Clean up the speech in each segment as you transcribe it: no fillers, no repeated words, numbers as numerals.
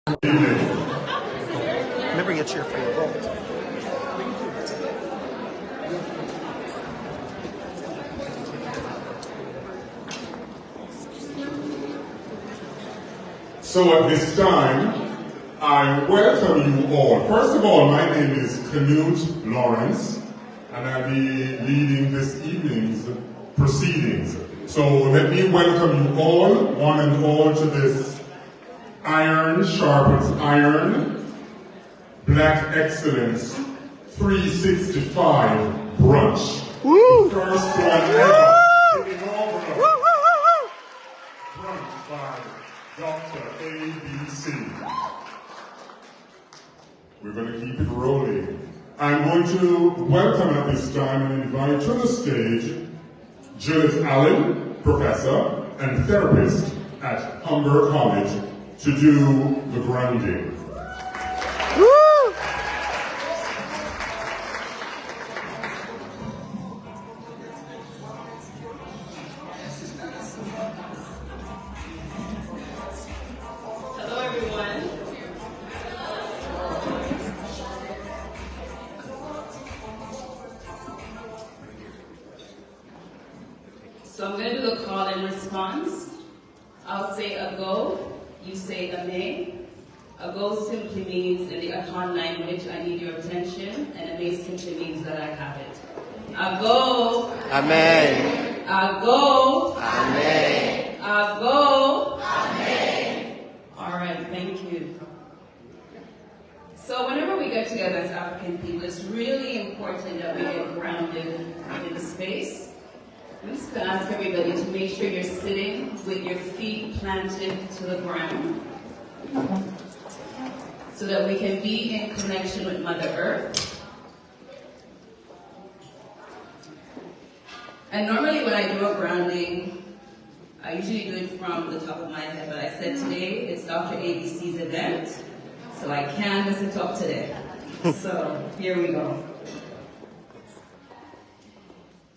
Remember, you cheer for your vote. So at this time, I welcome you all. First of all, my name is Keynote Lawrence, and I'll be leading this evening's proceedings. So let me welcome you all, one and all, to this Iron Sharpens Iron, Black Excellence 365 brunch. Woo! The first one ever, the inaugural brunch by DR.ABC. We're going to keep it rolling. I'm going to welcome at this time and invite to the stage Juliet Allen, professor and therapist at Humber College, to do the grounding. Woo! Hello, everyone. So I'm going to do a call and response. I'll say a go, you say a may. A go simply means in the Akan language, I need your attention, and a may simply means that I have it. A go. Amen. A go. Amen. A go. Amen. All right, thank you. So whenever we get together as African people, it's really important that we get grounded in the space. I'm just going to ask everybody to make sure you're sitting with your feet planted to the ground so that we can be in connection with Mother Earth. And normally when I do a grounding, I usually do it from the top of my head, but I said today it's DR.ABC's event, so I can listen to up today. So here we go.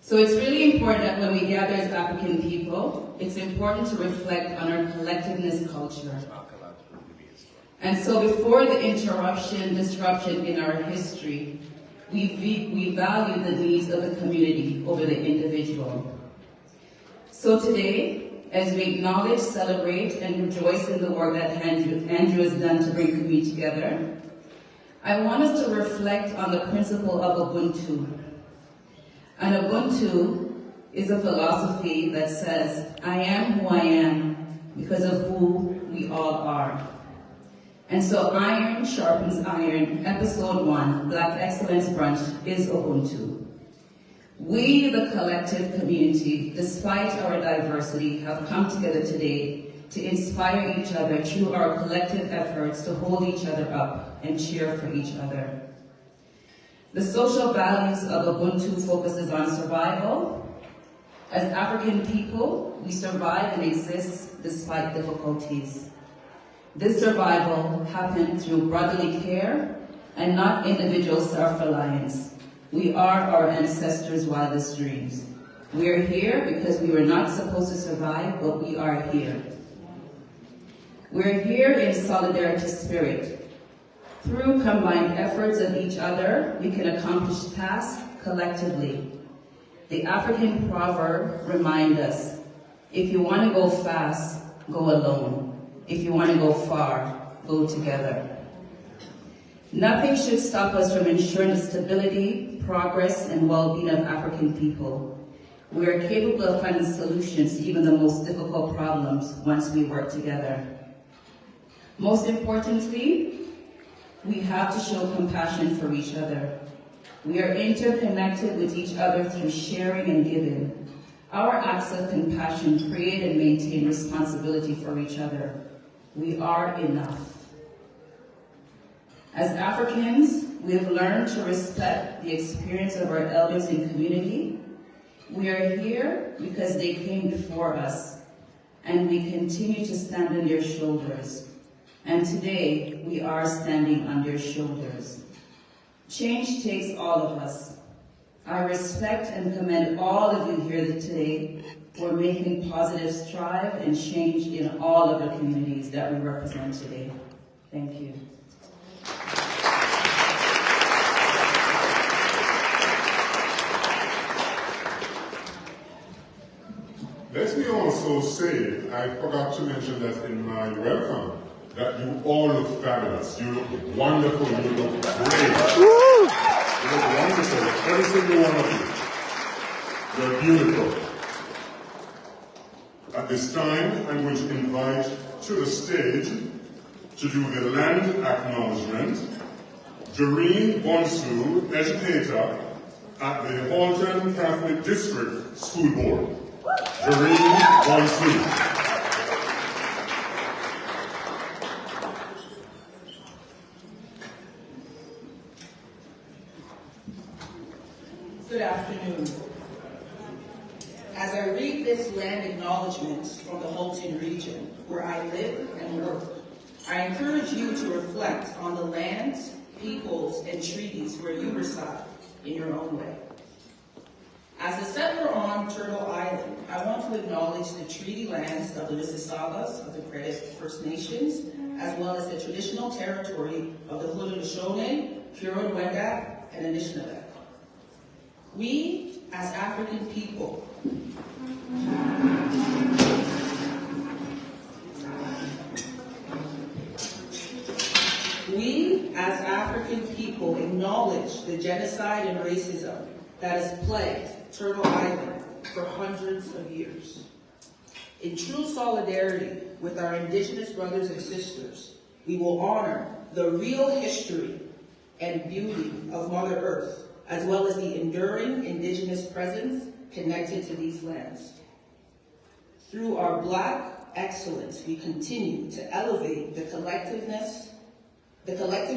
So it's really important that when we gather as African people, it's important to reflect on our collectiveness culture. And so before the disruption in our history, we value the needs of the community over the individual. So today, as we acknowledge, celebrate, and rejoice in the work that Andrew has done to bring community together, I want us to reflect on the principle of Ubuntu. And Ubuntu is a philosophy that says, I am who I am because of who we all are. And so Iron Sharpens Iron, Episode 1, Black Excellence Brunch, is Ubuntu. We, the collective community, despite our diversity, have come together today to inspire each other through our collective efforts to hold each other up and cheer for each other. The social values of Ubuntu focuses on survival. As African people, we survive and exist despite difficulties. This survival happened through brotherly care and not individual self-reliance. We are our ancestors' wildest dreams. We are here because we were not supposed to survive, but we are here. We're here in solidarity spirit. Through combined efforts of each other, we can accomplish tasks collectively. The African proverb reminds us, if you want to go fast, go alone. If you want to go far, go together. Nothing should stop us from ensuring the stability, progress, and well-being of African people. We are capable of finding solutions to even the most difficult problems once we work together. Most importantly, we have to show compassion for each other. We are interconnected with each other through sharing and giving. Our acts of compassion create and maintain responsibility for each other. We are enough. As Africans, we have learned to respect the experience of our elders in community. We are here because they came before us, and we continue to stand on their shoulders. And today, we are standing on their shoulders. Change takes all of us. I respect and commend all of you here today for making positive strive and change in all of the communities that we represent today. Thank you. Let me also say, I forgot to mention that in my welcome, that you all look fabulous. You look wonderful. You look great. Woo! You look wonderful. Every single one of you. You're beautiful. At this time, I'm going to invite to the stage to do the land acknowledgement, Doreen Bonsu, educator at the Halton Catholic District School Board. Doreen Bonsu. Good afternoon. As I read this land acknowledgement from the Halton region, where I live and work, I encourage you to reflect on the lands, peoples, and treaties where you reside in your own way. As a settler on Turtle Island, I want to acknowledge the treaty lands of the Mississaugas of the Credit First Nations, as well as the traditional territory of the Haudenosaunee, Huron-Wendat, and Anishinaabe. We, as African people, acknowledge the genocide and racism that has plagued Turtle Island for hundreds of years. In true solidarity with our Indigenous brothers and sisters, we will honor the real history and beauty of Mother Earth, as well as the enduring Indigenous presence connected to these lands. Through our Black excellence, we continue to elevate the collective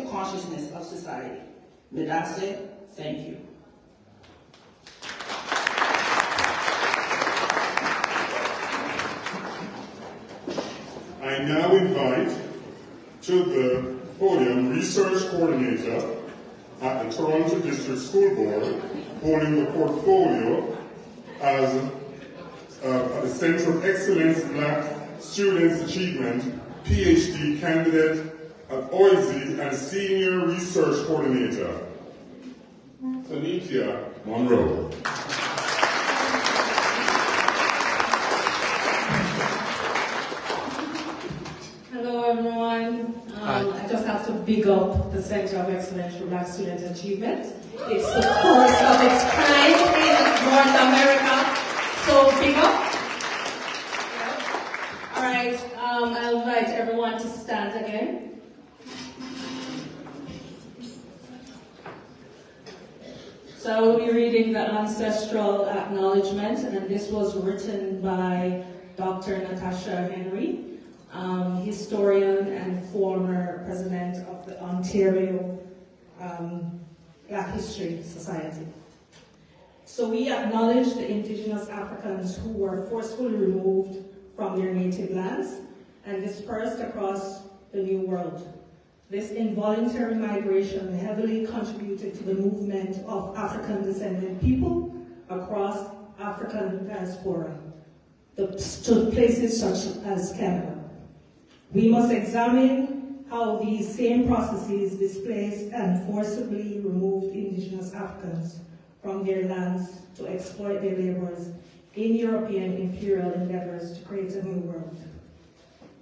consciousness of society. Medase, thank you. I now invite to the podium Research Coordinator at the Toronto District School Board, holding the portfolio as at the Center of Excellence Black Students Achievement, PhD candidate at OISE and Senior Research Coordinator, Tanika Monroe. Hello everyone. I just have to big up the Center of Excellence for Black Student Achievement. It's the first of its kind in North America. So big up. All right, I'll invite everyone to stand again. So I will be reading the Ancestral acknowledgement, and this was written by Dr. Natasha Henry, historian and former president of the Ontario Black History Society. So we acknowledge the Indigenous Africans who were forcefully removed from their native lands and dispersed across the New World. This involuntary migration heavily contributed to the movement of African-descendant people across African diaspora to places such as Canada. We must examine how these same processes displaced and forcibly removed Indigenous Africans from their lands to exploit their labors in European imperial endeavors to create a new world.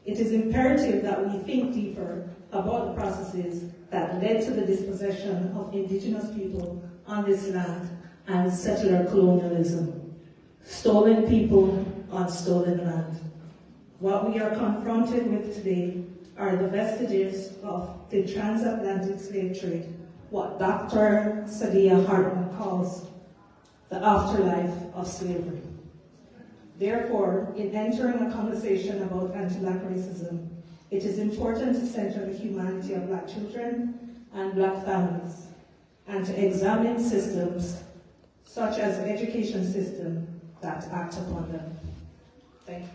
It is imperative that we think deeper about the processes that led to the dispossession of Indigenous people on this land and settler colonialism. Stolen people on stolen land. What we are confronted with today are the vestiges of the transatlantic slave trade, what Dr. Saidiya Hartman calls the afterlife of slavery. Therefore, in entering a conversation about anti-Black racism, it is important to center the humanity of Black children and Black families, and to examine systems such as the education system that act upon them. Thank you.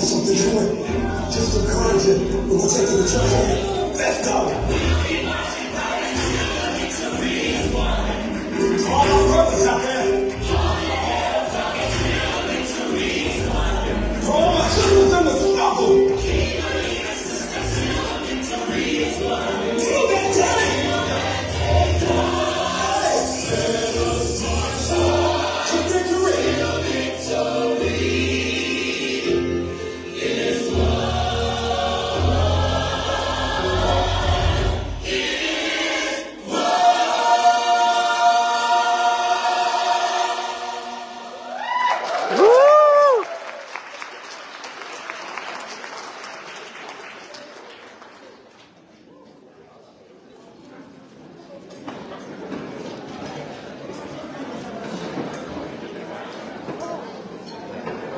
there's something to it. Just encourage it. We'll take it to church. Let's go. All my brothers out there. All my sisters in the struggle. Till that day. To victory.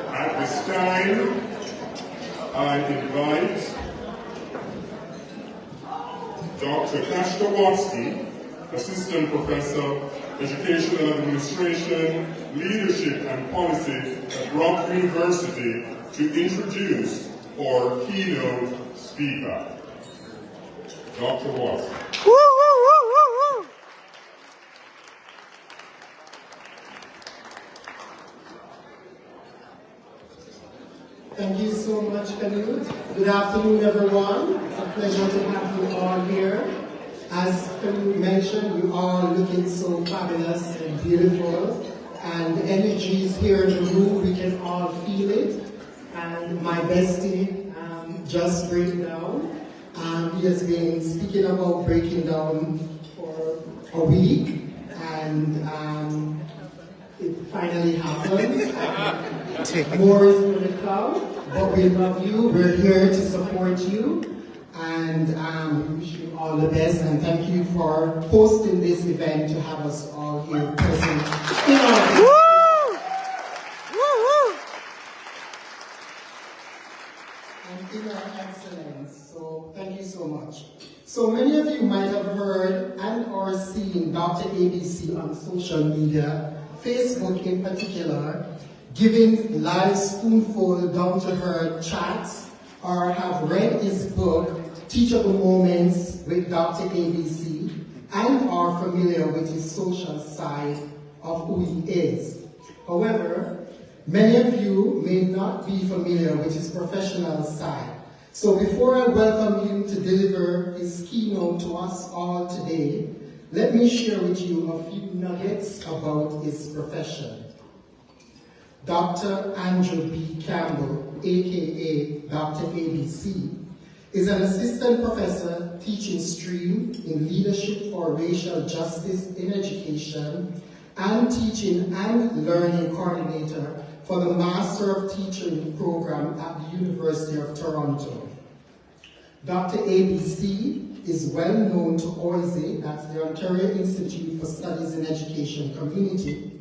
At this time, I invite Dr. Kashtawatsky, Assistant Professor, Educational Administration, Leadership and Policy at BRUNCH University to introduce our keynote speaker. Dr. Watsky. Thank you so much, Keynote. Good afternoon, everyone. It's a pleasure to have you all here. As Keynote mentioned, you all looking so fabulous and beautiful, and the energy is here in the room. We can all feel it. And my bestie just break down. He has been speaking about breaking down for a week, and it finally happened. More is going to come, but we love you. We're here to support you, and we wish you all the best. And thank you for hosting this event to have us all here present. And in our excellence. So thank you so much. So many of you might have heard and or seen Dr. ABC on social media, Facebook in particular, giving live spoonful down-to-earth chats, or have read his book, Teachable Moments with Dr. ABC, and are familiar with his social side of who he is. However, many of you may not be familiar with his professional side. So before I welcome him to deliver his keynote to us all today, let me share with you a few nuggets about his profession. Dr. Andrew B. Campbell, aka Dr. ABC, is an assistant professor teaching stream in leadership for racial justice in education and teaching and learning coordinator for the Master of Teaching program at the University of Toronto. Dr. ABC is well known to OISE, that's the Ontario Institute for Studies in Education community,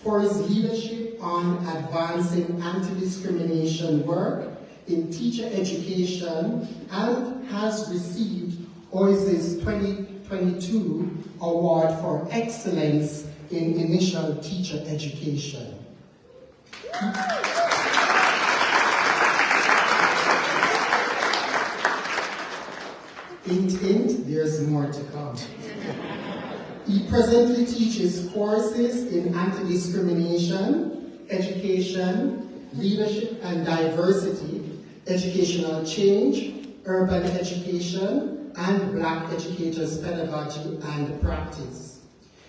for his leadership on advancing anti-discrimination work in teacher education and has received OISE's 2022 Award for Excellence in Initial Teacher Education. Hint, there's more to come. He presently teaches courses in anti-discrimination, education, leadership and diversity, educational change, urban education, and Black educators' pedagogy and practice.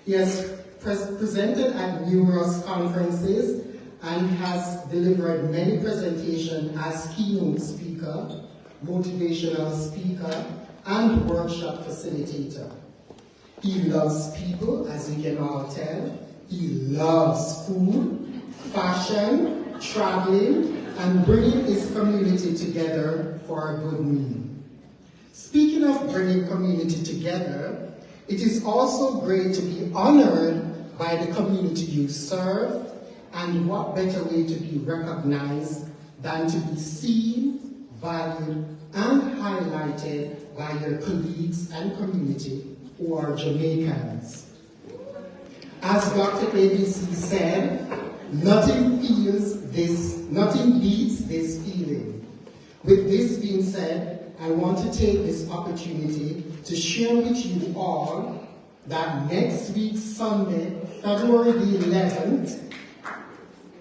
He has presented at numerous conferences and has delivered many presentations as keynote speaker, motivational speaker, and workshop facilitator. He loves people, as you can all tell. He loves food, fashion, traveling, and bringing his community together for a good meal. Speaking of bringing community together, it is also great to be honored by the community you serve, and what better way to be recognized than to be seen, valued, and highlighted by your colleagues and community who are Jamaicans. As Dr. ABC said, nothing beats this feeling. With this being said, I want to take this opportunity to share with you all that next week, Sunday, February the 11th,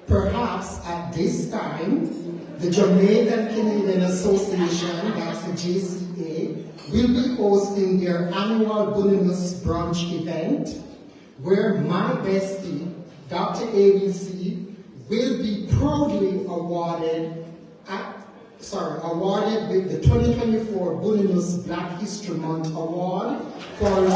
perhaps at this time, the Jamaican Canadian Association, that's the JCA, will be hosting their annual BRUNCH event, where my bestie, DR.ABC, will be proudly awarded with the 2024 Bullinus Black History Month Award for his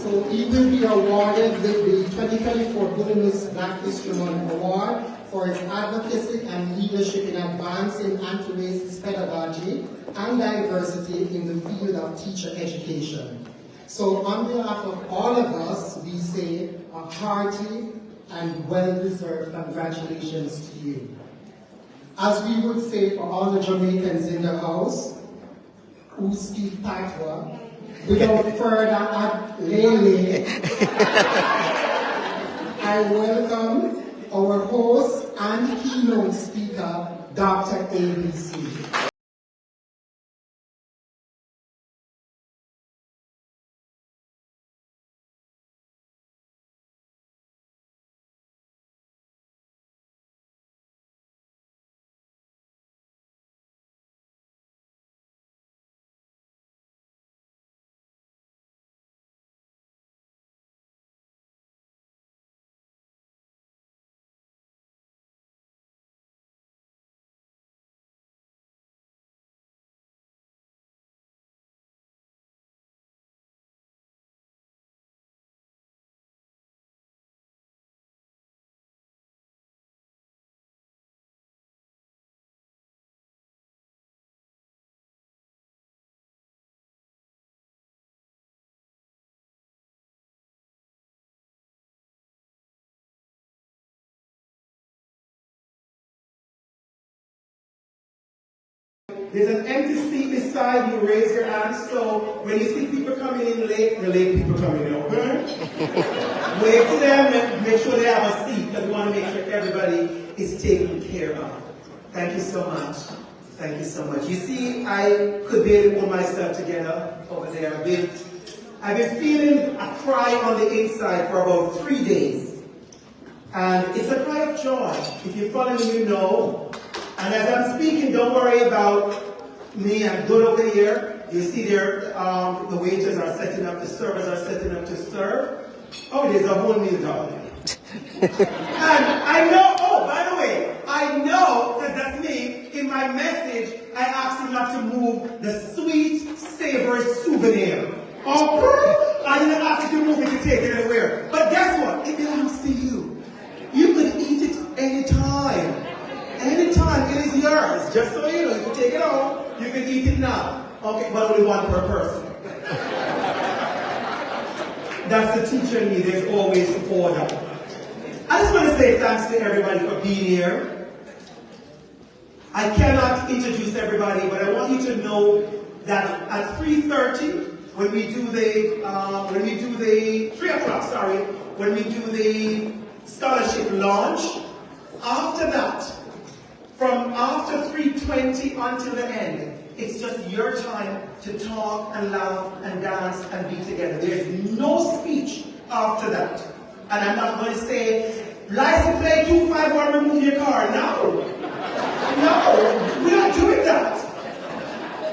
So he will be awarded with the 2024 Bullinus Black History Month Award for his advocacy and leadership in advancing anti-racist pedagogy and diversity in the field of teacher education. So on behalf of all of us, we say a hearty and well-deserved congratulations to you. As we would say for all the Jamaicans in the house who speak patois, without further delay, I welcome our host and keynote speaker, DR.ABC. There's an empty seat beside you, raise your hand. So when you see people coming in late, the late people coming in, okay? Wave to them and make sure they have a seat, because we want to make sure everybody is taken care of. Thank you so much. Thank you so much. You see, I could barely hold myself together over there a bit. I've been feeling a cry on the inside for about 3 days. And it's a cry of joy. If you follow me, you know. And as I'm speaking, don't worry about me. I'm good over here. You see there, the waiters are setting up, the servers are setting up to serve. Oh, there's a whole meal down there. And I know, oh, by the way, I know, because that's me, in my message, I asked you not to move the sweet, savory souvenir. Oh, I didn't ask you to move it to take it anywhere. But guess what? It belongs to you. You can eat it anytime. Anytime, it is yours. Just so you know, you can take it home, you can eat it now. Okay, but only one per person. That's the teacher in me, there's always order. I just want to say thanks to everybody for being here. I cannot introduce everybody, but I want you to know that at 3:30, when we do the 3 o'clock, sorry, when we do the scholarship launch, after that, from after 3:20 until the end, it's just your time to talk and laugh and dance and be together. There's no speech after that. And I'm not going to say, license plate 251, remove your car. No. No, we're not doing that.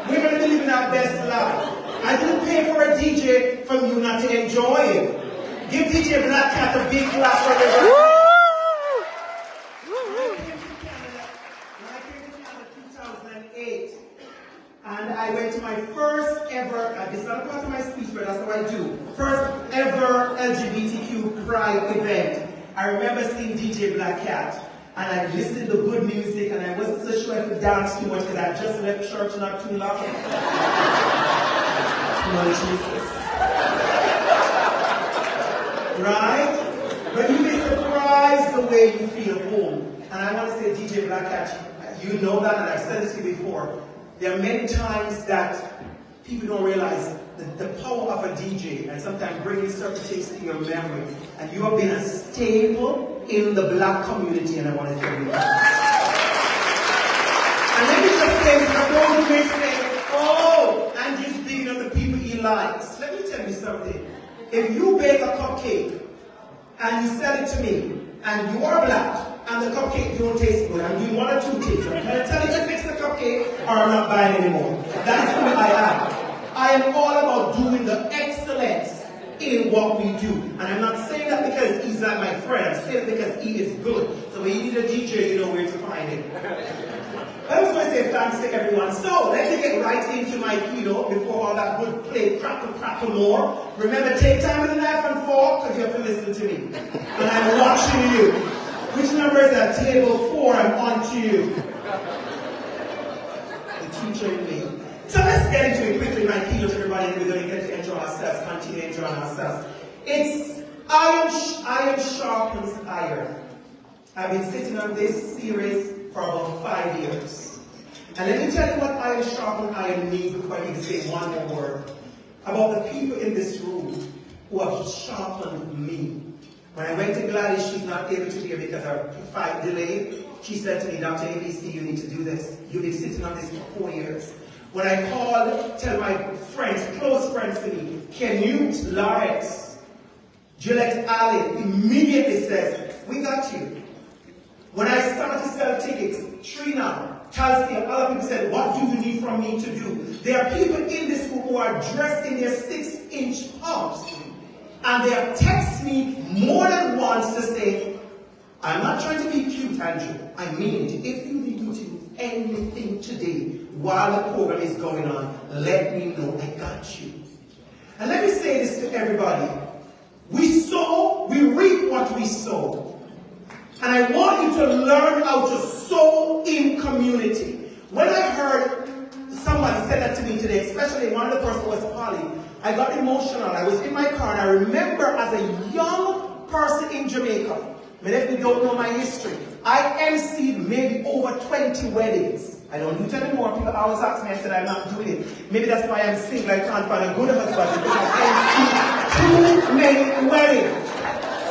We're going to be living our best life. I didn't pay for a DJ from you not to enjoy it. Give DJ Black Cat a big clap for everybody. And I went to my first ever, this is not a part of my speech, but that's what I do, first ever LGBTQ Pride event. I remember seeing DJ Black Cat, and I listened to good music, and I wasn't so sure I could dance too much, because I just left church not too long. Lord Jesus. Right? But you'll be surprised the way you feel home. And I want to say, DJ Black Cat, you know that, and I've said this to you before. There are many times that people don't realize the power of a DJ, and sometimes bringing certain things to your memory. And you have been a staple in the black community, and I want to tell you that. And let me just say, for those who may say, oh, Andrew's being on the people he likes. Let me tell you something. If you bake a cupcake and you sell it to me, and you are black, and the cupcake don't taste good, I'm doing one or two things. I'm going to tell you to fix the cupcake, or I'm not buying anymore. That is who I am. I am all about doing the excellence in what we do. And I'm not saying that because he's not my friend. I'm saying it because he is good. So when you need a DJ, you know where to find him. I just want to say thanks to everyone. So let me get right into my keynote before all that good play crackle more. Remember, take time with a knife and fork because you have to listen to me. And I'm watching you. Which number is that? Table 4, I'm on to you. The teacher in me. So let's get into it quickly, my keynote, everybody, and we're going to get to enjoy ourselves, continue enjoying ourselves. It's iron sharpens iron. I've been sitting on this series for about 5 years. And let me tell you what iron sharpens iron means before I even say one more word. About the people in this room who have sharpened me. When I went to Gladys, she's not able to be here because of her flight delay. She said to me, DR.ABC, you need to do this. You've been sitting on this for 4 years. When I called, tell my friends, close friends to me, Keynote, Lawrence, Gillette Allen, immediately says, we got you. When I started to sell tickets, Trina, Talsi, other people said, what do you need from me to do? There are people in this room who are dressed in their 6-inch pumps. And they have texted me more than once to say, I'm not trying to be cute, Andrew. I mean it. If you need me to do anything today while the program is going on, let me know. I got you. And let me say this to everybody. We sow, we reap what we sow. And I want you to learn how to sow in community. When I heard somebody say that to me today, especially one of the person was Polly, I got emotional. I was in my car and I remember as a young person in Jamaica, many of you don't know my history, I emceed maybe over 20 weddings. I don't do it anymore. People always ask me, I said I'm not doing it. Maybe that's why I'm single. I can't find a good husband because I emceed too many weddings.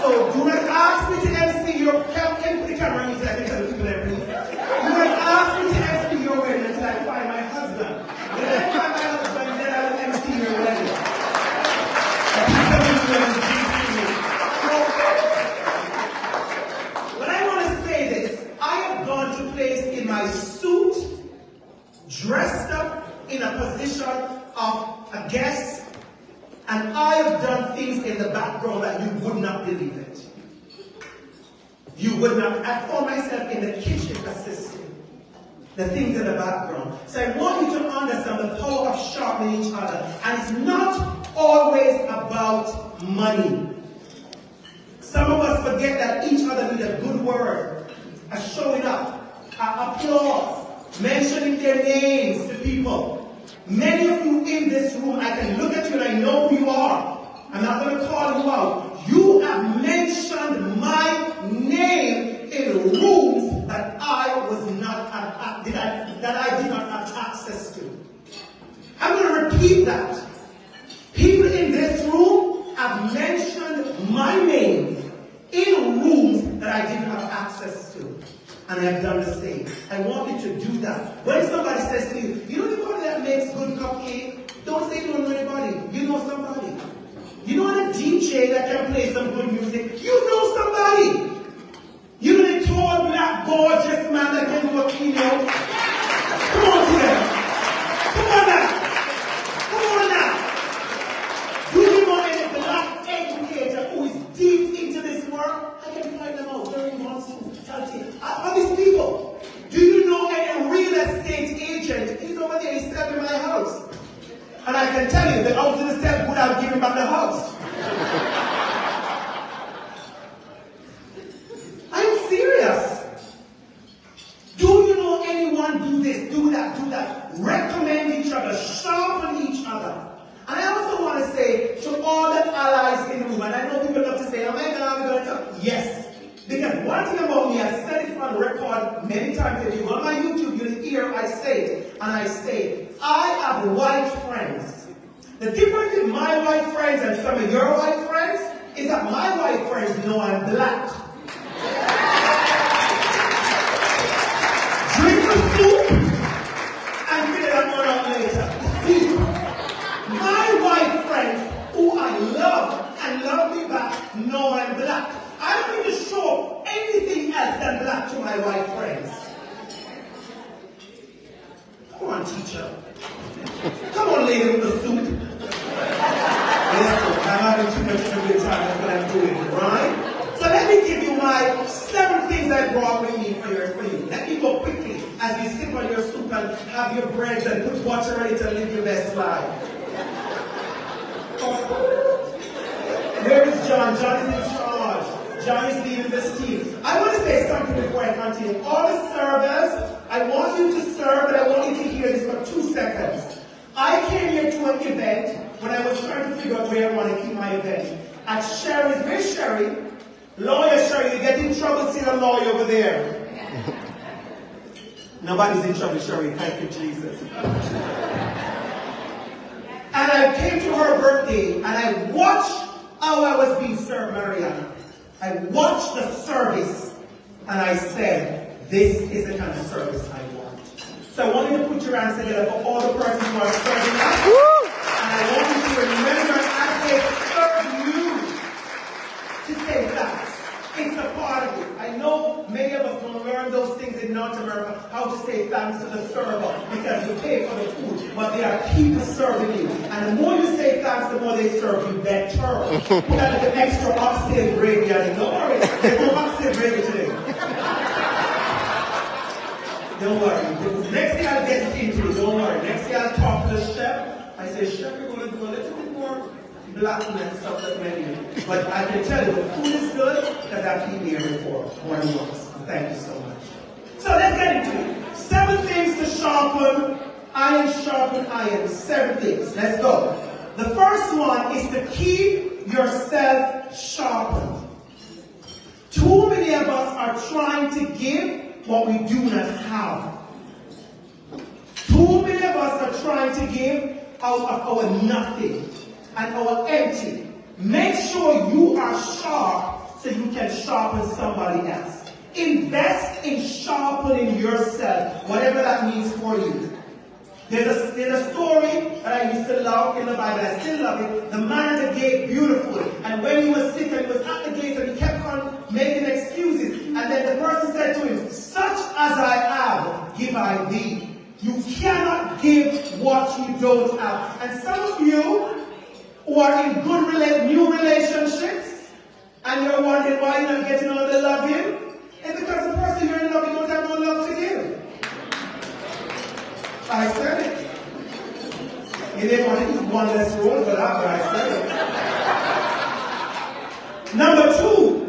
So do not ask me to MC your can put the camera on me so I can tell the people everything. Do not ask me to MC your wedding until I find my husband. When I find my husband, then I will MC your wedding. But I want to say this. I have gone to place in my suit, dressed up in a position of a guest, and I have done things in the background that you would not believe it. You would not. I found myself in the kitchen assisting. The things in the background. So I want you to understand the power of sharpening each other. And it's not always about money. Some of us forget that each other need a good word, a showing up, an applause, mentioning their names to people. Many of you in this room, I can look at you and I know who you are. I'm not going to call you out. You have mentioned my name in rooms that I was not that I did not have access to. I'm going to repeat that. People in this room have mentioned my name in rooms that I didn't have access to. And I have done the same. I want you to do that. When somebody says to you, you know anybody that makes good cupcake? Don't say you don't know anybody. You know somebody. You know a DJ that can play some good music? You know somebody. You know the tall, black, gorgeous man that can do a keynote? Come on here. Come on now. Come on now. Do you know any black educator who is deep into this work? I can find them out very much. All these people. Do you know any real estate agent? He's over there, he's selling my house. And I can tell you, the house in the sale would have given back the house. Yes. Because one thing about me, I've said it on record many times. If you go on my YouTube, you'll hear I say it. And I say, I have white friends. The difference in my white friends and some of your white friends is that my white friends know I'm black. Drink the soup and figure that one out later. See, my white friends who I love and love me back know I'm black. I don't need to show anything else than black to my white friends. Come on, teacher. Come on, lady with the suit. Yes, I'm having too much of a good time. That's what I'm doing, right? So let me give you my 7 things I brought with me for you. Let me go quickly as you sip on your soup and have your breads and put water ready to live your best life. Where is John? John is in charge. John is leading this team. I want to say something before I continue. All the servers, I want you to serve, but I want you to hear this for 2 seconds. I came here to an event when I was trying to figure out where I want to keep my event. At Sherry's, where's Sherry? Lawyer Sherry, you get in trouble seeing a lawyer over there. Nobody's in trouble, Sherry. Thank you, Jesus. And I came to her birthday, and I watched how I was being served, Mariana. I watched the service, and I said, this is the kind of service I want. So I want you to put your hands together for all the persons who are serving us. And I want you to remember as they serve you to say thanks. It's a part of it. I know many of us don't learn those things in North America, how to say thanks to the server, because you pay for the food, but there are people serving you. And the more you say thanks, the more they serve you better. Put out the extra oxtail gravy on it. Don't worry, there's no oxtail gravy today. Don't worry. Next thing I'll get into it, don't worry. Next thing I'll talk to the chef. I say, chef, we're going to do a little bit more blackness and stuff that menu. But I can tell you the food is good because I've eaten here before, more than once. Thank you so much. So let's get into it. 7 things to sharpen iron. 7 things. Let's go. The first one is to keep yourself sharpened. Too many of us are trying to give what we do not have. Too many of us are trying to give out of our nothing and our empty. Make sure you are sharp so you can sharpen somebody else. Invest in sharpening yourself, whatever that means for you. There's a story that I used to love in the Bible. I still love it. The man at the gate, beautiful. And when he was sick and he was at the gate and he kept on making excuses. And then the person said to him, such as I have, give I thee. You cannot give what you don't have. And some of you who are in good new relationships and you're wondering why you're not getting all the loving, it's because the person you're in love with don't have no love to give. I said it. You didn't want to eat one less roll for that, but I said it. Number 2,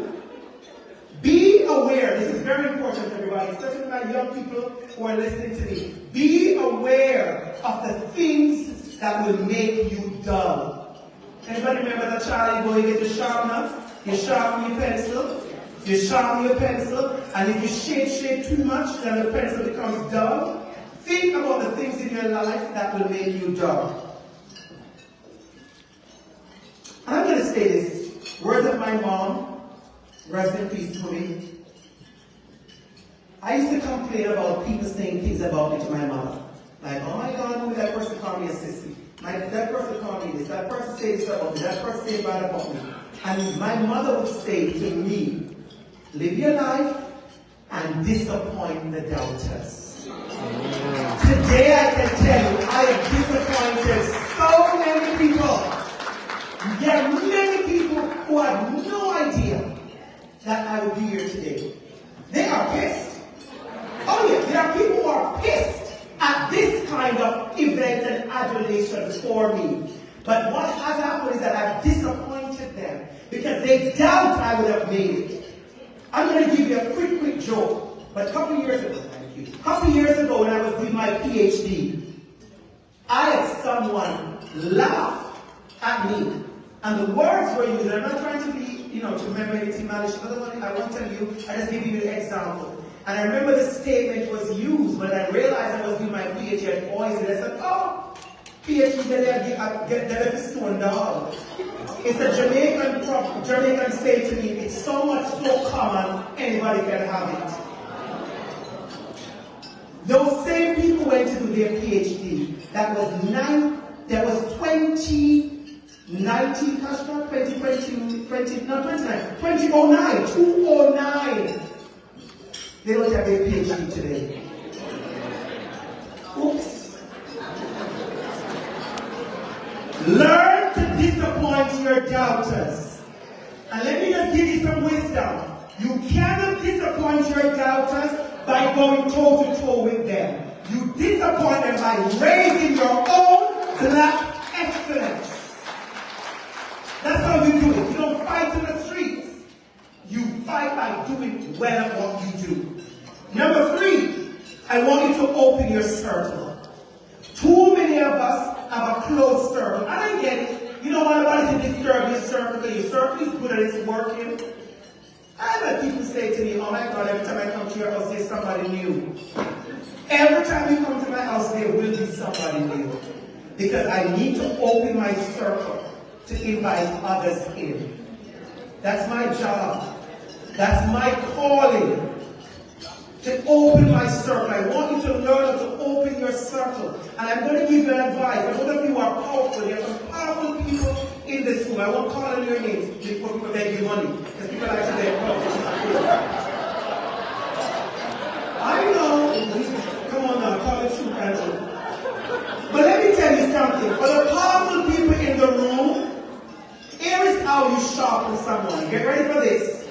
be aware. This is very important, everybody, especially my young people who are listening to me. Be aware of the things that will make you dull. Anybody remember that child you go, you get the sharpener, you sharpen your pencil, and if you shade too much, then the pencil becomes dull. Think about the things in your life that will make you dull. I'm going to say this. Words of my mom, rest in peace to me. I used to complain about people saying things about me to my mother. Like, oh my God, who that person called me a sissy? That person called me this. That person said this about me. That person said bad about me. And my mother would say to me, live your life and disappoint the doubters. Today I can tell you, I have disappointed so many people. There are many people who have no idea that I would be here today. They are pissed. Oh yeah, there are people who are pissed at this kind of event and adulation for me. But what has happened is that I've disappointed them because they doubt I would have made it. I'm going to give you a quick joke. But a couple years ago when I was doing my PhD, I had someone laugh at me. And the words were used, I'm not trying to be to remember anything knowledge. I won't tell you, I just give you an example. And I remember the statement was used when I realized I was doing my PhD at Boise. I said, oh, PhD, get a stone dog. It's a Jamaican say to me, it's so much so common, anybody can have it. Those same people went to do their PhD. That was 2019, 2009. They don't have their PhD today. Oops. Learn to disappoint your doubters. And let me just give you some wisdom. You cannot disappoint your doubters by going toe-to-toe with them. You disappoint them by raising your own black excellence. That's how you do it. You don't fight in the streets. You fight by doing well at what you do. Number 3, I want you to open your circle. Too many of us have a closed circle. And I get it. You don't want anybody to disturb your circle because your circle is good and it's working. I've had people say to me, oh my God, every time I come to your house, there's somebody new. Every time you come to my house, there will be somebody new. Because I need to open my circle to invite others in. That's my job. That's my calling. To open my circle. I want you to learn how to open your circle. And I'm going to give you advice. I know that you are powerful. There are some powerful people in this room. I won't call on your names before people beg you money. Because people like to beg powerful. I know. Come on now, tell the truth, Andrew. But let me tell you something. For the powerful people in the room, here is how you sharpen someone. Get ready for this.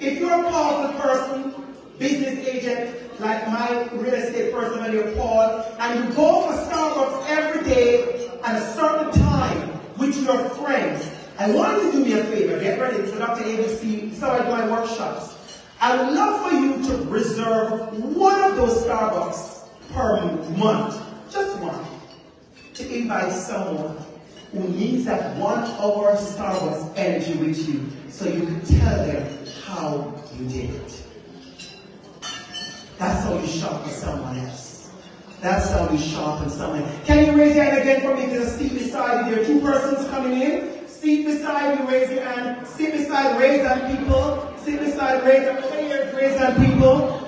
If you're a powerful person, business agent, like my real estate person when you're Paul, and you go for Starbucks every day at a certain time with your friends, I want you to do me a favor. Get ready for DR.ABC. So I do my workshops. I would love for you to reserve one of those Starbucks per month, just one, to invite someone who needs that 1 hour Starbucks energy with you so you can tell them how you did it. That's how you sharpen someone else. That's how you sharpen someone. Can you raise your hand again for me to the seat beside you? There are 2 persons coming in. Seat beside you, raise your hand. Seat beside, raise hand people. Seat beside, raise hand people.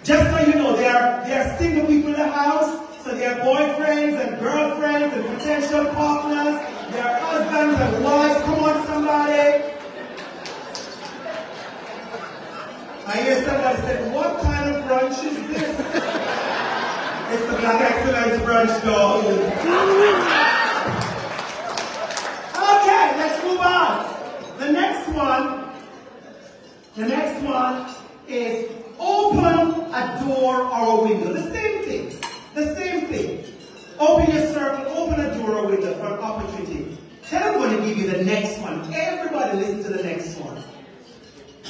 Just so you know, there are single people in the house. So there are boyfriends and girlfriends and potential partners. There are husbands and wives. Come on, somebody. I hear somebody say, what kind of brunch is this? It's the Black Excellence Brunch, dog. Okay, let's move on. The next one is open a door or a window. The same thing. The same thing. Open your circle, open a door or window for an opportunity. Then I'm going to give you the next one. Everybody listen to the next one.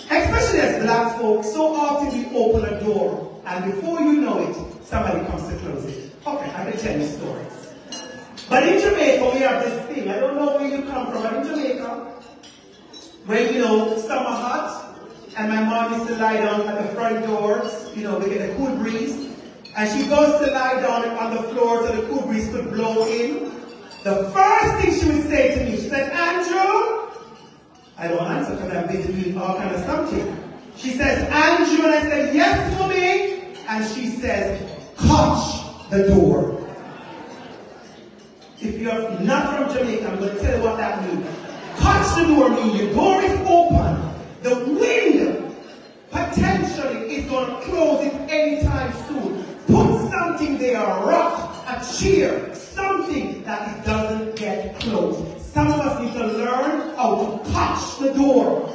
Especially as black folks, so often we open a door, and before you know it, somebody comes to close it. Okay, I can tell you stories. But in Jamaica, we have this thing. I don't know where you come from, but in Jamaica, when, summer hot, and my mom used to lie down at the front doors, we get a cool breeze, and she goes to lie down on the floor so the cool breeze could blow in. The first thing she would say to me, she said, Andrew, I don't answer because I'm busy doing all kind of something. She says, Andrew, and I said, yes, mommy. And she says, catch the door. If you're not from Jamaica, I'm going to tell you what that means. Catch the door means the door is open. The wind potentially is going to close it anytime soon. Put something there, a rock, a chair, something that it doesn't get closed. Some of us need to learn how to catch the door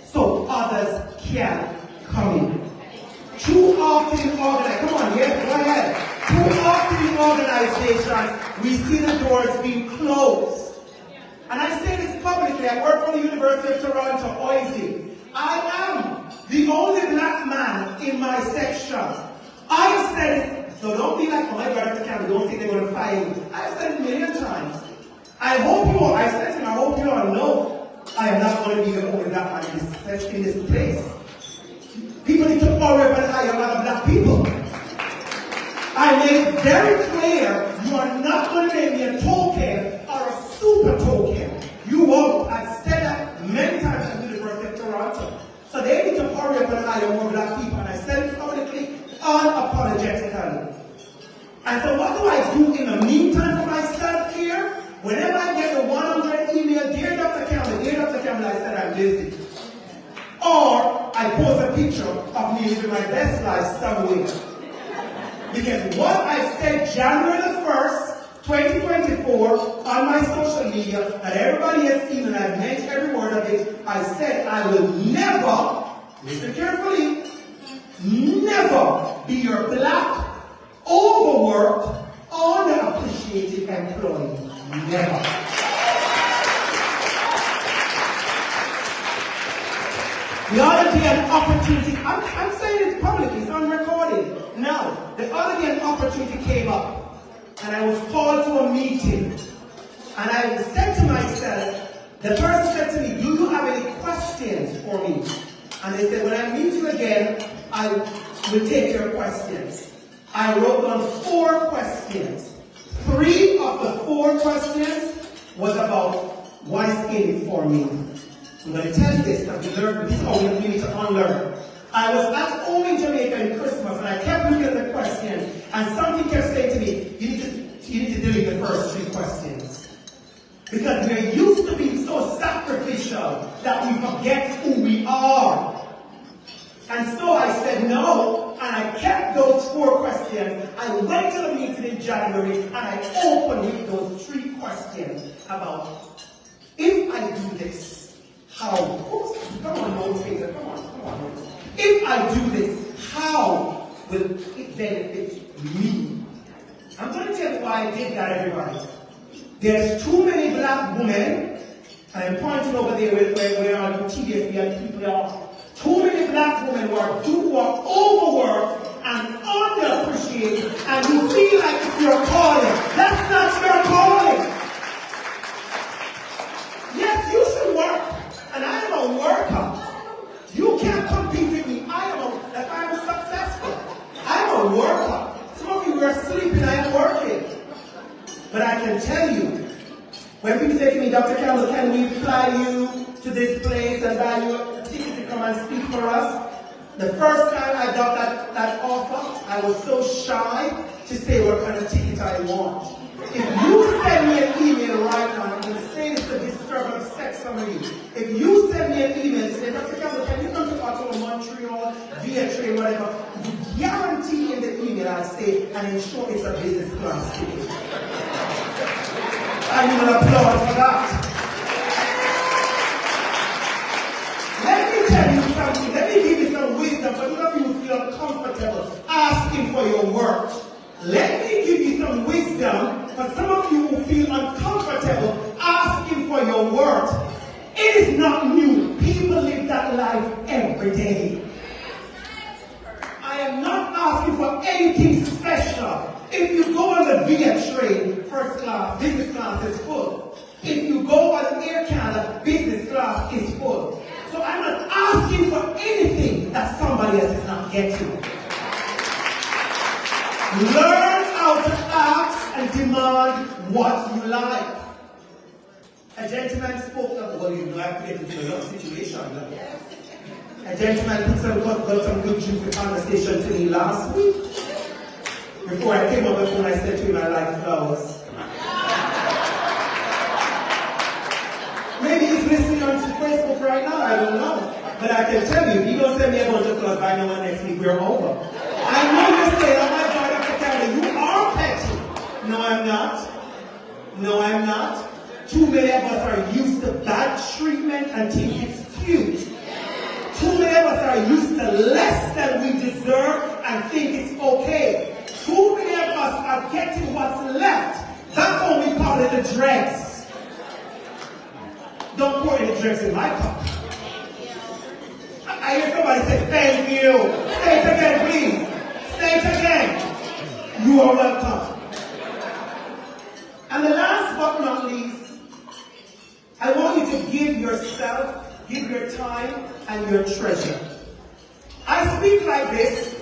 so others can come in. Too often in organizations, come on, yeah, go ahead. Too often in organizations, we see the doors being closed. And I say this publicly, I work for the University of Toronto, Boise. I am the only black man in my section. I've said it, so don't be like, oh my God, Dr. Campbell, don't think they're going to fire you. I've said it a million times. I hope you all know I am not going to be the only black man in this place. People need to hurry up and hire other black people. I made it very clear, you are not going to make me a token or a super token. You won't. I've said that many times at the University of Toronto. So they need to hurry up and hire more black people. And I said it publicly, unapologetically. And so what do I do in the meantime for myself here? Whenever I get the 100 email, dear Dr. Campbell, I said I'm busy. Or I post a picture of me living my best life somewhere. Because what I said January the 1st, 2024, on my social media, that everybody has seen and I've meant every word of it, I said I will never, listen carefully, never be your black, overworked, underappreciated employee. Never. The other day an opportunity, I'm saying it publicly, it's unrecorded. Now, the other day an opportunity came up, and I was called to a meeting, and I said to myself, the person said to me, do you have any questions for me? And they said, when I meet you again, I will take your questions. I wrote down 4 questions. 3 of the 4 questions was about what is in it for me. I'm going to tell you this, because we learned this, how we need to unlearn. I was at home in Jamaica in Christmas, and I kept looking at the questions, and something kept saying to me, you need to delete the first 3 questions. Because we're used to being so sacrificial that we forget who we are. And so I said no, and I kept those 4 questions. I went to the meeting in January, and I opened with those 3 questions about, if I do this, how? Come on, notator, come on. If I do this, how will it benefit me? I'm going to tell you why I did that, everybody. There's too many black women, and I'm pointing over there where all the TDSB people are. Too many black women who are overworked and underappreciated, and you feel like it's your calling. That's not your calling. Yes, you should work, and I am a worker. You can't compete with me. If I'm successful, I'm a worker. Some of you are sleeping, I'm working. But I can tell you, when people say to me, Dr. Campbell, can we fly you to this place and buy you a ticket to come and speak for us? The first time I got that offer, I was so shy to say what kind of ticket I want. If you send me an email right now, I'm going to say it's a disturbance sex summary. If you send me an email and say, Dr. Campbell, can you come to Ottawa, Montreal, via train, whatever, you guarantee in the email I'll say and ensure it's a business class ticket. I need an applause for that. Let me tell you something. Let me give you some wisdom for those of you who feel comfortable asking for your work. Let me give you some wisdom for some of you who feel uncomfortable asking for your work. It is not new. People live that life every day. I am not asking for anything special. If you go on the VIA train, first class, business class is full. If you go on the Air Canada, business class is full. So I'm not asking for anything that somebody else is not getting. Learn how to ask and demand what you like. A gentleman spoke of, well, you know, I have to get into a lot of situation. A gentleman got some good juicy conversation to me last week. Before I came on the phone, I said to him, I like flowers. Maybe he's listening on Facebook right now, I don't know. But I can tell you, if he don't send me a bunch of flowers by now and next week, we're over. I know you're saying, oh my God, Dr. Campbell, you are petty. No, I'm not. No, I'm not. Too many of us are used to bad treatment and think it's cute. Too many of us are used to less than we deserve and think it's okay. Too many of us are getting what's left. That's what we call it the dregs. Don't pour any dregs in my cup. I hear somebody say, thank you. Say it again, please. Say it again. You are welcome. And the last but not least, I want you to give yourself, give your time and your treasure. I speak like this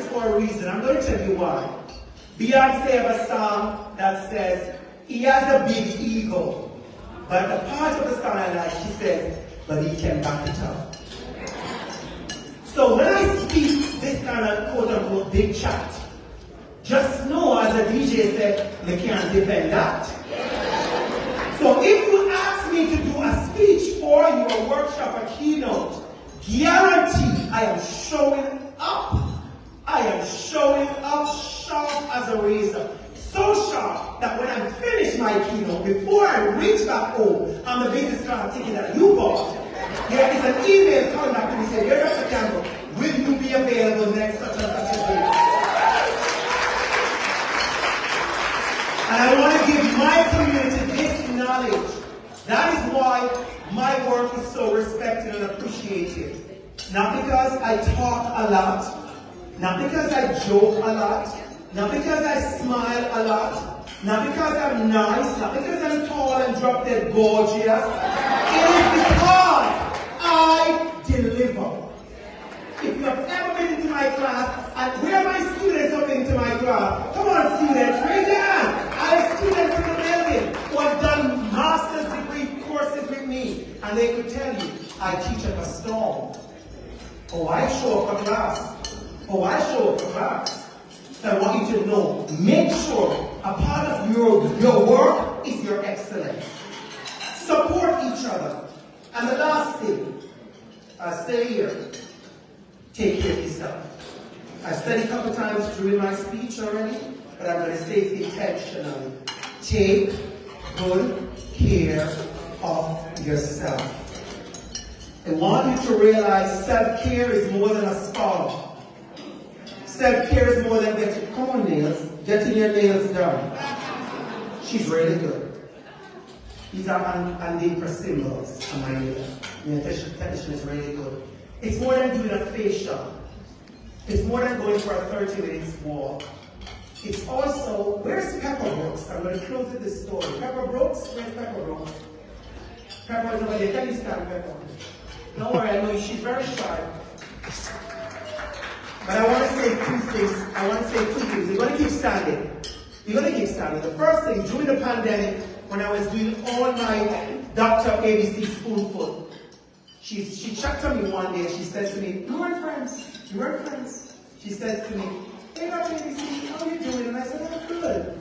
for a reason. I'm going to tell you why. Beyonce has a song that says, he has a big ego. But the part of the song I like, she says, but he can back it up. So when I speak this kind of quote-unquote big chat, just know, as a DJ said, you can't defend that. So if you ask me to do a speech for you, a workshop, a keynote, guarantee I am showing up. I am showing up sharp as a razor. So sharp that when I finish my keynote, before I reach back home on the business card ticket that you bought, there is an email coming back to me saying, "Dear Dr. Campbell, will you be available next such and such a day?" And I want to give my community this knowledge. That is why my work is so respected and appreciated. Not because I talk a lot, not because I joke a lot, not because I smile a lot, not because I'm nice, not because I'm tall and drop dead gorgeous. It is because I deliver. If you have ever been into my class, and where my students have been into my class, come on students, raise your hand. I have students in the building who have done master's degree courses with me, and they could tell you, I teach at a storm. Oh, I show up for class. Oh, I show up for class. So I want you to know, make sure a part of your work is your excellence. Support each other. And the last thing, I say here, take care of yourself. I said it a couple times during my speech already, but I'm going to say it intentionally. Take good care of yourself. I want you to realize self-care is more than a spa. Self-care is more than getting your nails done. She's really good. These are Andy symbols on my nails. The technician is really good. It's more than doing a facial. It's more than going for a 30 minutes walk. It's also, where's Pepper Brooks? I'm going to close with this story. Pepper Brooks? Where's Pepper Brooks? Pepper is over there. Can you stand, Pepper? Don't worry, I know she's very shy. But I want to say two things. You're going to keep standing. You're going to keep standing. The first thing, during the pandemic, when I was doing all my DR.ABC spoonful, she checked on me one day and she said to me, "You weren't friends. You weren't friends." She said to me, "Hey, DR.ABC, how are you doing?" And I said, "I'm good."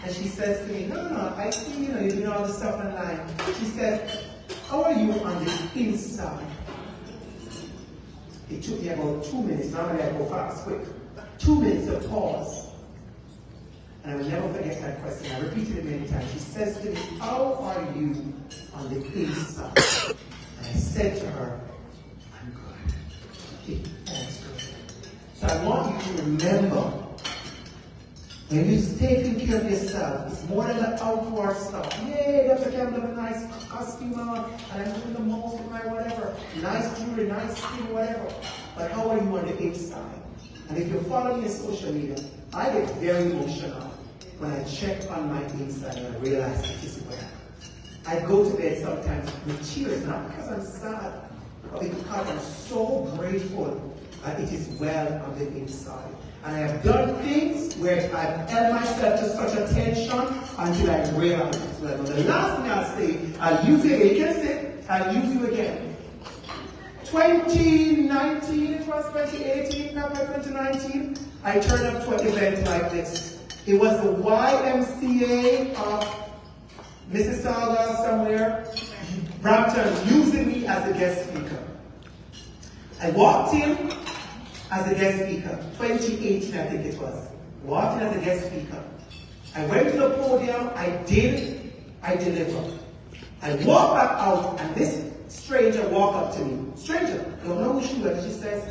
And she says to me, No, I see, you're doing all this stuff online." She said, "How are you on the inside?" It took me about 2 minutes. Normally I go fast, quick. 2 minutes of pause. And I will never forget that question. I repeated it many times. She says to me, "How are you on the inside?" And I said to her, "I'm good." That's good. So I want you to remember, when you're taking care of yourself, it's more than the outward stuff. Yay, Dr. Campbell have a nice costume on, and I'm doing the most of my whatever. Nice jewelry, nice skin, whatever. But how are you on the inside? And if you're following me on social media, I get very emotional when I check on my inside and I realize it is well. I go to bed sometimes with tears, not because I'm sad, but because I'm so grateful that it is well on the inside. And I have done things where I've held myself to such a tension until I realize it's well. And the last thing I'll say, I'll use you again. You can say, I'll use you again. 2019, it was 2018, not 2019, I turned up to an event like this. It was the YMCA of Mississauga somewhere, Brampton, using me as a guest speaker. I walked in as a guest speaker, 2018 I think it was. Walked in as a guest speaker. I went to the podium, I delivered. I walked back out and this stranger walked up to me. Stranger, I don't know who she was, she says,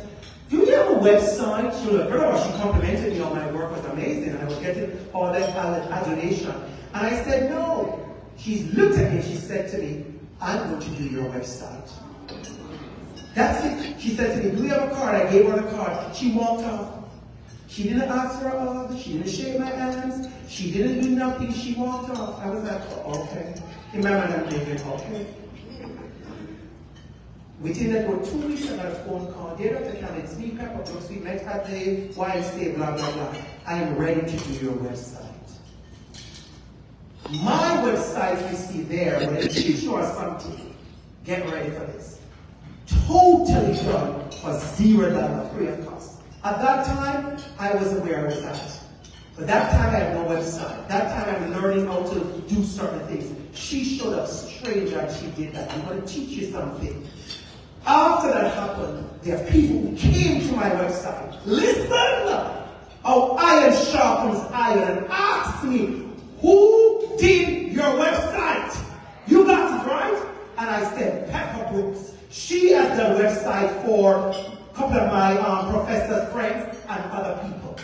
"Do you have a website?" She was like, first of all, she complimented me on my work was amazing and I was getting all that adulation. And I said, "No." She looked at me and she said to me, "I'm going to do your website." That's it. She said to me, "Do you have a card?" I gave her the card. She walked off. She didn't ask for a hug, she didn't shake my hands, she didn't do nothing, she walked off. I was like, oh, okay. In my mind, I'm thinking, okay. Within about 2 weeks, I got a phone call. Dear Dr. Khaled, Sweet Pepper Brooks, we met at the YMCA, blah, blah, blah. I am ready to do your website. My website you see there, when I teach you or something, get ready for this. Totally done for $0 free of cost. At that time, I wasn't where I was at. But that time I had no website. That time I'm learning how to do certain things. She showed up stranger and she did that. I'm going to teach you something. After that happened, there are people who came to my website. Listen! How iron sharpens iron and asked me, who did your website? You got it right? And I said, Pepper Brooks. She has done a website for a couple of my professor friends and other people.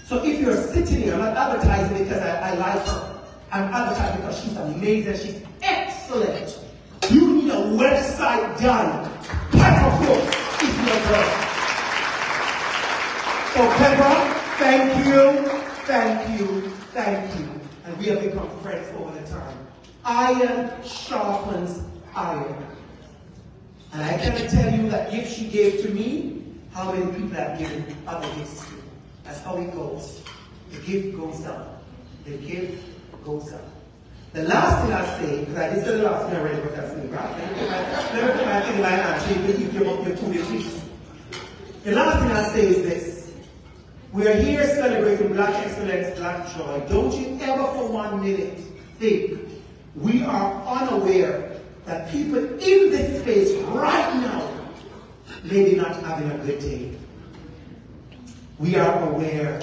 So if you're sitting here, I'm not advertising because I like her. I'm advertising because she's amazing, she's excellent. You need a website done. Pepper Brooks is your girl. So Pepper, thank you, thank you, thank you. And we have become friends over the time. Iron sharpens iron. And I can tell you that if she gave to me, how many people have given other gifts to? That's how it goes. The gift goes down. The gift goes down. The last thing I say, because this is the last thing I read what I say, right? Let me put my thing in my hand so you can give up your 2 weeks. The last thing I say is this. We are here celebrating Black excellence, Black joy. Don't you ever for 1 minute think we are unaware that people in this space right now may be not having a good day. We are aware.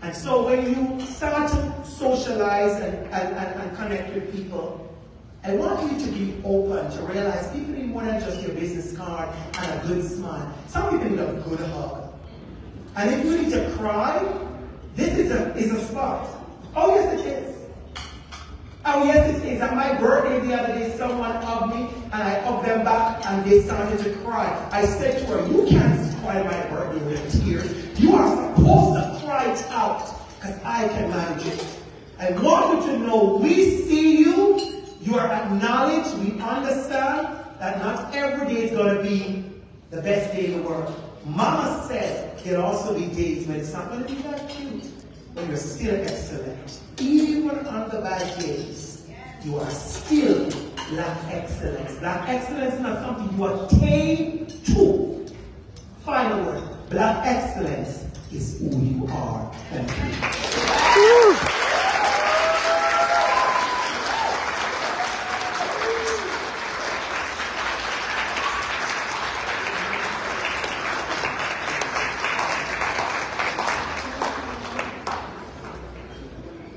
And so when you start to socialize and connect with people, I want you to be open to realize people need more than just your business card and a good smile. Some people need a good hug. And if you need to cry, this is a spot. Oh yes it is. Oh yes it is. At my birthday the other day, someone hugged me and I hugged them back and they started to cry. I said to her, you can't cry my birthday with tears. You are supposed to cry it out because I can manage it. I want you to know we see you, you are acknowledged, we understand that not every day is going to be the best day in the world. Mama said there'll also be days when it's not going to be that cute, but you're still excellent. Even on the bad days, you are still Black excellence. Black excellence is not something you attain to. Final word, Black excellence is who you are. Thank you.